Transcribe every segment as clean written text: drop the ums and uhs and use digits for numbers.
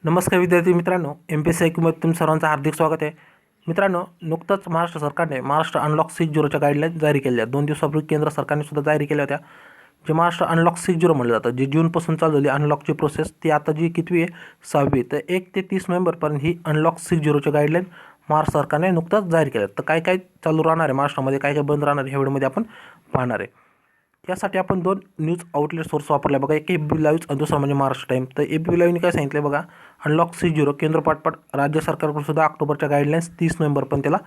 नमस्कार विद्यार्थी मित्रांनो, MPSC IQ तुम सर्वांचं हार्दिक स्वागत आहे. मित्रांनो, नुकतंच महाराष्ट्र सरकारने महाराष्ट्र अनलॉक 6.0च्या गाईडलाईन जारी केल्या. 2 दिवसापूर्वी केंद्र सरकारने सुद्धा जारी केल्या होत्या. जे महाराष्ट्र अनलॉक 6.0 म्हटलं जातं, जे जूनपासून चालू झाली अनलॉकची प्रोसेस, ती आता जी कितवी आहे 6वी. तर 1 ते 30 नोव्हेंबरपर्यंत ही अनलॉक 6.0च्या गाईडलाईन महाराष्ट्र सरकारने नुकताच जारी केल्या. तर काय काय चालू राहणार आहे महाराष्ट्रामध्ये, काय काय बंद राहणार आहे, ह्या व्हिडिओमध्ये आपण पाहणार आहे. यासाठी आपण 2 न्यूज आउटलेट सोर्स वापरले बघा. एक ABP लाईव्ह आणि दुसरा म्हणजे महाराष्ट्र टाइम. तर ABP लाईव्हने काय सांगितलं बघा, अनलॉक 6.0 केंद्र पाठपाठ राज्य सरकारकडून सुद्धा ऑक्टोबरच्या गाईडलाईन्स 30 नोव्हेंबरपर्यंत त्याला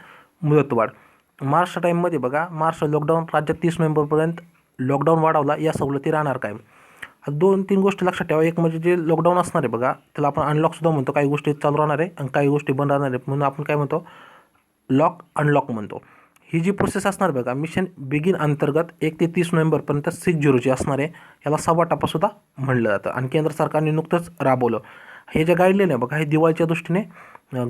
मुदतवाढ. महाराष्ट्र टाइममध्ये बघा, महाराष्ट्र लॉकडाऊन राज्यात 30 नोव्हेंबरपर्यंत लॉकडाऊन वाढवला, या सवलती राहणार काय. 2-3 गोष्टी लक्षात ठेवा. एक म्हणजे जे लॉकडाऊन असणार आहे बघा, त्याला आपण अनलॉक सुद्धा म्हणतो. काही गोष्टी चालू राहणार आहे आणि काही गोष्टी बंद राहणार आहे, म्हणून आपण काय म्हणतो, लॉक अनलॉक म्हणतो. ही जी प्रोसेस असणार बघा, मिशन बिगिन अंतर्गत 1 ते 30 नोव्हेंबरपर्यंत 6.0ची असणार आहे. याला सव्वा टप्पासुद्धा म्हणलं जातं आणि केंद्र सरकारने नुकतंच राबवलं. हे जे गाईडलाईन आहे बघा, हे दिवाळीच्या दृष्टीने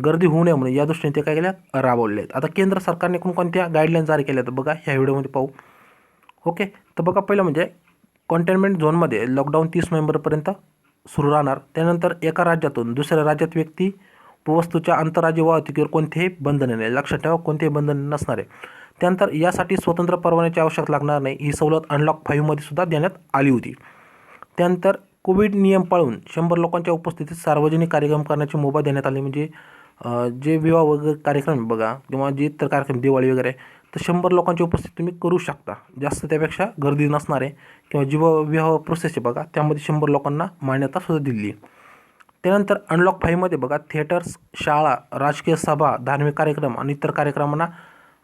गर्दी होऊ नये म्हणून या दृष्टीने ते काय केल्या, राबवले आहेत. आता केंद्र सरकारने कोणकोणत्या गाईडलाईन जारी केल्या तर बघा, ह्या व्हिडिओमध्ये पाहू. ओके, तर बघा, पहिलं म्हणजे कंटेनमेंट झोनमध्ये लॉकडाऊन 30 नोव्हेंबरपर्यंत सुरू राहणार. त्यानंतर एका राज्यातून दुसऱ्या राज्यात व्यक्ती व वस्तूच्या आंतरराज्य वाहतुकीवर कोणतेही बंधने नाही. लक्षात ठेवा, कोणतेही बंधन नसणार आहे. त्यानंतर यासाठी स्वतंत्र परवान्याची आवश्यकता लागणार नाही. ही सवलत अनलॉक 5मध्ये सुद्धा देण्यात आली होती. त्यानंतर कोविड नियम पाळून 100 लोकांच्या उपस्थितीत सार्वजनिक कार्यक्रम करण्याची मुभा देण्यात आली. म्हणजे जे विवाह वगैरे कार्यक्रम बघा, किंवा जे इतर कार्यक्रम दिवाळी वगैरे, तर 100 लोकांची उपस्थिती तुम्ही करू शकता. जास्त त्यापेक्षा गर्दी नसणार आहे. किंवा जी विवाह प्रोसेस आहे बघा, त्यामध्ये 100 लोकांना मान्यता सुद्धा दिली. त्यानंतर अनलॉक 5मध्ये बघा, थिएटर्स, शाळा, राजकीय सभा, धार्मिक कार्यक्रम आणि इतर कार्यक्रमांना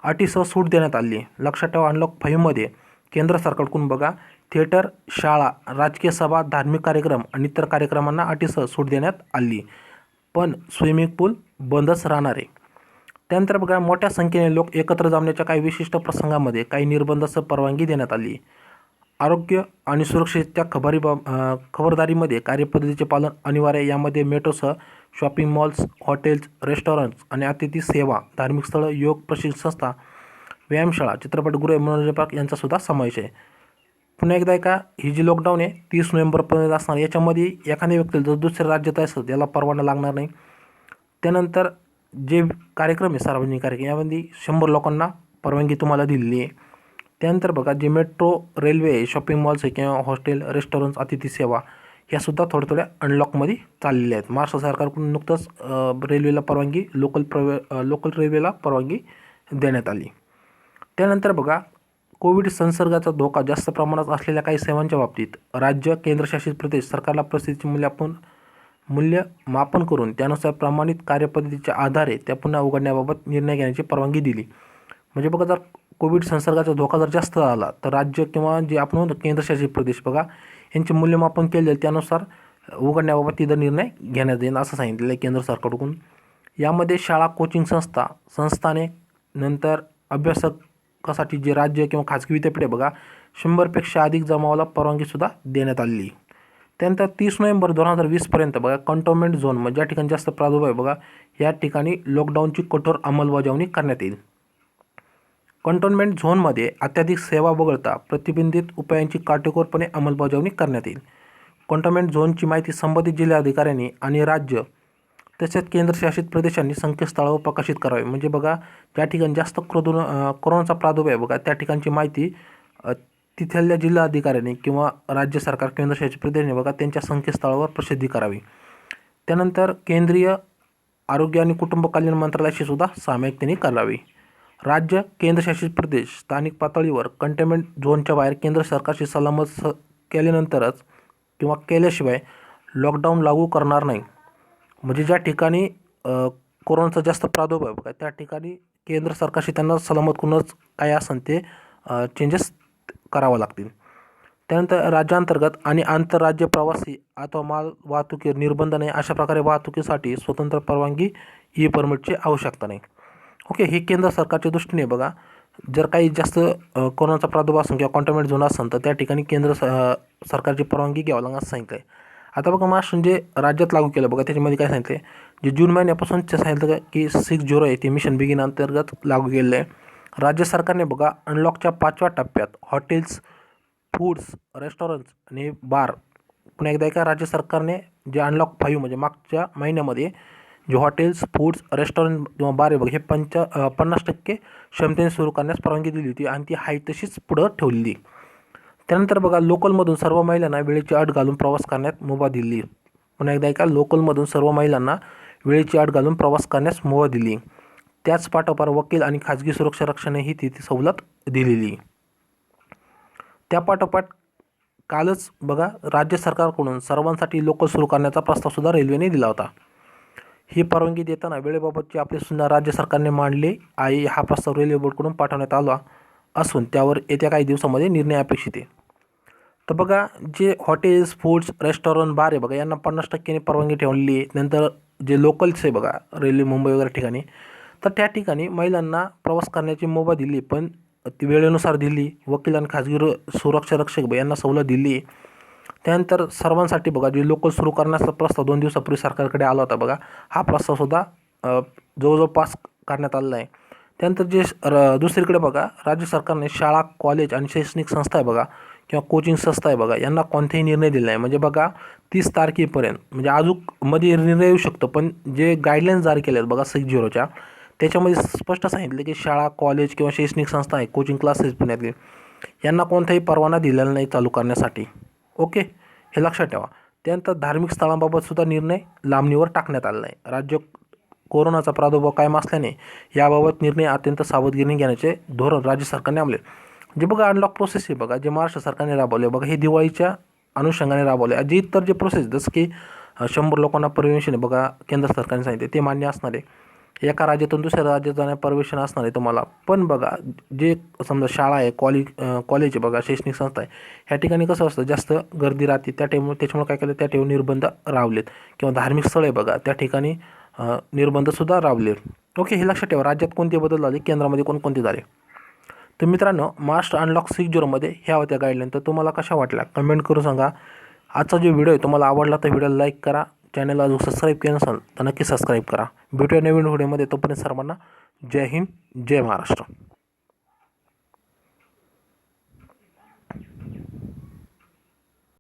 अटीसह सूट देण्यात आली आहे. लक्षात ठेवा, अनलॉक 5मध्ये केंद्र सरकारकडून बघा, थिएटर, शाळा, राजकीय सभा, धार्मिक कार्यक्रम आणि इतर कार्यक्रमांना अटीसह सूट देण्यात आली. पण स्विमिंग पूल बंदच राहणार आहे. त्यानंतर बघा, मोठ्या संख्येने लोक एकत्र जमण्याच्या काही विशिष्ट प्रसंगामध्ये काही निर्बंधासह परवानगी देण्यात आली. आरोग्य आणि सुरक्षेच्या खबरदारीमध्ये कार्यपद्धतीचे पालन अनिवार्य. यामध्ये मेट्रोसह शॉपिंग मॉल्स, हॉटेल्स, रेस्टॉरंट्स आणि अतिथी सेवा, धार्मिक स्थळं, योग प्रशिक्षण संस्था, व्यायामशाळा, चित्रपटगृहे, मनोरंजन पार्क यांचासुद्धा समावेश आहे. पुन्हा एकदा ऐका, ही जी लॉकडाऊन आहे 30 नोव्हेंबरपर्यंत असणार. याच्यामध्ये एखाद्या व्यक्तीला जर दुसऱ्या राज्यात असेल त्याला परवाना लागणार नाही. त्यानंतर जे कार्यक्रम आहे सार्वजनिक कार्यक्रम, यामध्ये 100 लोकांना परवानगी तुम्हाला दिलेली आहे. त्यानंतर बघा, जे मेट्रो, रेल्वे, शॉपिंग मॉल्स आहे किंवा हॉटेल, रेस्टॉरंट्स, अतिथी सेवा, ह्यासुद्धा थोड्या थोड्या अनलॉकमध्ये चाललेल्या आहेत. महाराष्ट्र सरकारकडून नुकतंच रेल्वेला परवानगी, लोकल रेल्वेला परवानगी देण्यात आली. त्यानंतर बघा, कोविड संसर्गाचा धोका जास्त प्रमाणात असलेल्या काही सेवांच्या बाबतीत राज्य, केंद्रशासित प्रदेश सरकारला परिस्थितीचे मूल्यमापन करून त्यानुसार प्रमाणित कार्यपद्धतीच्या आधारे त्या पुन्हा उघडण्याबाबत निर्णय घेण्याची परवानगी दिली. म्हणजे बघा, जर कोविड संसर्गाचा धोका जर जास्त आला तर राज्य किंवा जे आपण म्हणतो केंद्रशासित प्रदेश बघा, यांचे मूल्यमापन केले, त्यानुसार उघडण्याबाबत तिथं निर्णय घेण्यात येईल असं सांगितलेलं आहे केंद्र सरकारकडून. यामध्ये शाळा, कोचिंग संस्थाने, नंतर अभ्यासकासाठी जे राज्य किंवा खाजगी विद्यापीठे बघा, 100पेक्षा अधिक जमावाला परवानगीसुद्धा देण्यात आली. त्यानंतर 30 नोव्हेंबर 2020पर्यंत बघा, कंटेनमेंट झोन म्हणजे ज्या ठिकाणी जास्त प्रादुर्भाव आहे बघा, या ठिकाणी लॉकडाऊनची कठोर अंमलबजावणी करण्यात येईल. कंटेनमेंट झोनमध्ये अत्याधिक सेवा वगळता प्रतिबंधित उपायांची काटेकोरपणे अंमलबजावणी करण्यात येईल. कंटेनमेंट झोनची माहिती संबंधित जिल्हाधिकाऱ्यांनी आणि राज्य तसेच केंद्रशासित प्रदेशांनी संकेतस्थळावर प्रकाशित करावे. म्हणजे बघा, ज्या ठिकाणी जास्त कोरोनाचा प्रादुर्भाव आहे बघा, त्या ठिकाणची माहिती तिथल्या जिल्हाधिकाऱ्यांनी किंवा राज्य सरकार, केंद्रशासित प्रदेशांनी बघा, त्यांच्या संकेतस्थळावर प्रसिद्धी करावी. त्यानंतर केंद्रीय आरोग्य आणि कुटुंब कल्याण मंत्रालयाशी सुद्धा सामायिक करावी. राज्य, केंद्रशासित प्रदेश स्थानिक पातळीवर कंटेनमेंट झोनच्या बाहेर केंद्र सरकारशी सल्लामसलत केल्यानंतरच किंवा केल्याशिवाय लॉकडाऊन लागू करणार नाही. म्हणजे ज्या ठिकाणी कोरोनाचा जास्त प्रादुर्भाव बघा, त्या ठिकाणी केंद्र सरकारशी त्यांना सल्लामत करूनच काय असेल ते चेंजेस करावं लागतील. त्यानंतर राज्यांतर्गत आणि आंतरराज्य प्रवासी अथवा माल वाहतुकीवर निर्बंध नाही. अशा प्रकारे वाहतुकीसाठी स्वतंत्र परवानगी, ई परमिटची आवश्यकता नाही. ओके, हे केंद्र सरकारच्या दृष्टीने बघा, जर काही जास्त कोरोनाचा प्रादुर्भाव असेल किंवा कंटेनमेंट झोन असेल तर त्या ठिकाणी केंद्र सरकारची परवानगी घ्यावं लागणार असं सांगितलं आहे. आता बघा, महाराष्ट्र जे राज्यात लागू केलं बघा, त्याच्यामध्ये काय सांगितलं आहे, जे जून महिन्यापासून सांगितलं की 6.0 आहे ते मिशन बिगिन अंतर्गत लागू केलेलं आहे. राज्य सरकारने बघा, अनलॉकच्या 5व्या टप्प्यात हॉटेल्स, फूड्स, रेस्टॉरंट्स आणि बार पुन्हा एकदा एका राज्य सरकारने जे अनलॉक 5 म्हणजे मागच्या महिन्यामध्ये जे हॉटेल्स, फूड्स, रेस्टॉरंट किंवा बार आहे बघा हे 50% क्षमतेने सुरू करण्यास परवानगी दिली होती आणि ती आहे तशीच पुढं ठेवलेली. त्यानंतर बघा लोकलमधून सर्व महिलांना वेळेची अट घालून प्रवास करण्यास मुभा दिली. पुन्हा एकदा एका लोकलमधून सर्व महिलांना वेळेची अट घालून प्रवास करण्यास मुभा दिली. त्याच पाठोपाठ वकील आणि खाजगी सुरक्षा रक्षणानेही ती सवलत दिलेली. त्या पाठोपाठ कालच बघा राज्य सरकारकडून सर्वांसाठी लोकल सुरू करण्याचा प्रस्तावसुद्धा रेल्वेने दिला होता. ही परवानगी देताना वेळेबाबतची आपली सूचना राज्य सरकारने मांडली आहे. हा प्रस्ताव रेल्वे बोर्डकडून पाठवण्यात आला असून त्यावर येत्या काही दिवसामध्ये निर्णय अपेक्षित आहे. तर बघा जे हॉटेल्स, फूड्स, रेस्टॉरंट, बार आहे बघा यांना 50% परवानगी ठेवलेली आहे. नंतर जे लोकल्स आहे बघा रेल्वे मुंबई वगैरे ठिकाणी, तर त्या ठिकाणी महिलांना प्रवास करण्याची मुभा दिली, पण ती वेळेनुसार दिली. वकील आणि खाजगी सुरक्षा रक्षक यांना सवलत दिली. त्यानंतर सर्वांसाठी बघा जे लोकल सुरू करण्याचा प्रस्ताव 2 दिवसापूर्वी सरकारकडे आला होता बघा, हा प्रस्तावसुद्धा जवळजवळ पास करण्यात आलेला आहे. त्यानंतर जे दुसरीकडे बघा राज्य सरकारने शाळा, कॉलेज आणि शैक्षणिक संस्था आहे बघा किंवा कोचिंग संस्था आहे बघा यांना कोणताही निर्णय दिला नाही. म्हणजे बघा 30 तारखेपर्यंत म्हणजे अजून मध्ये निर्णय येऊ शकतो, पण जे गाईडलाईन्स जारी केले आहेत बघा 6-0च्या त्याच्यामध्ये स्पष्ट सांगितलं की शाळा, कॉलेज किंवा शैक्षणिक संस्था आहे, कोचिंग क्लासेस पुण्यातले यांना कोणताही परवाना दिलेला नाही चालू करण्यासाठी. ओके, हे लक्षात ठेवा. त्यानंतर धार्मिक स्थळांबाबतसुद्धा निर्णय लांबणीवर टाकण्यात आलेला आहे. राज्य कोरोनाचा प्रादुर्भाव कायम असल्याने याबाबत निर्णय अत्यंत सावधगिरीने घेण्याचे धोरण राज्य सरकारने आणले. जे बघा अनलॉक प्रोसेस आहे बघा जे महाराष्ट्र सरकारने राबवले बघा हे दिवाळीच्या अनुषंगाने राबवले. जे इतर जे प्रोसेस जसं की 100 लोकांना परमिशन आहे बघा केंद्र सरकारने सांगितले ते मान्य असणार आहे. एका राज्यातून दुसऱ्या राज्यात जाण्यास परमिशन असणार आहे तुम्हाला. पण बघा जे समजा शाळा आहे, कॉलेज आहे बघा, शैक्षणिक संस्था आहे, ह्या ठिकाणी कसं असतं जास्त गर्दी राहते त्याच्यामुळे काय केलं त्या ठिकाणी निर्बंध रावलेत. किंवा धार्मिक स्थळ आहे बघा त्या ठिकाणी निर्बंधसुद्धा रावलेत. ओके, हे लक्षात ठेवा. राज्यात कोणते बदल झाले, केंद्रामध्ये कोणकोणते झाले. तर मित्रांनो महाराष्ट्र अनलॉक 6-0मध्ये ह्या होत्या गाईडलाईन. तर तुम्हाला कशा वाटल्या कमेंट करून सांगा. आजचा जो व्हिडिओ आहे तुम्हाला आवडला तर व्हिडिओला लाईक करा. चॅनलला अजून सबस्क्राईब केलं नसेल तर नक्की सबस्क्राईब करा. भेटूया नवीन व्हिडिओमध्ये. तोपर्यंत सर्वांना जय हिंद, जय महाराष्ट्र.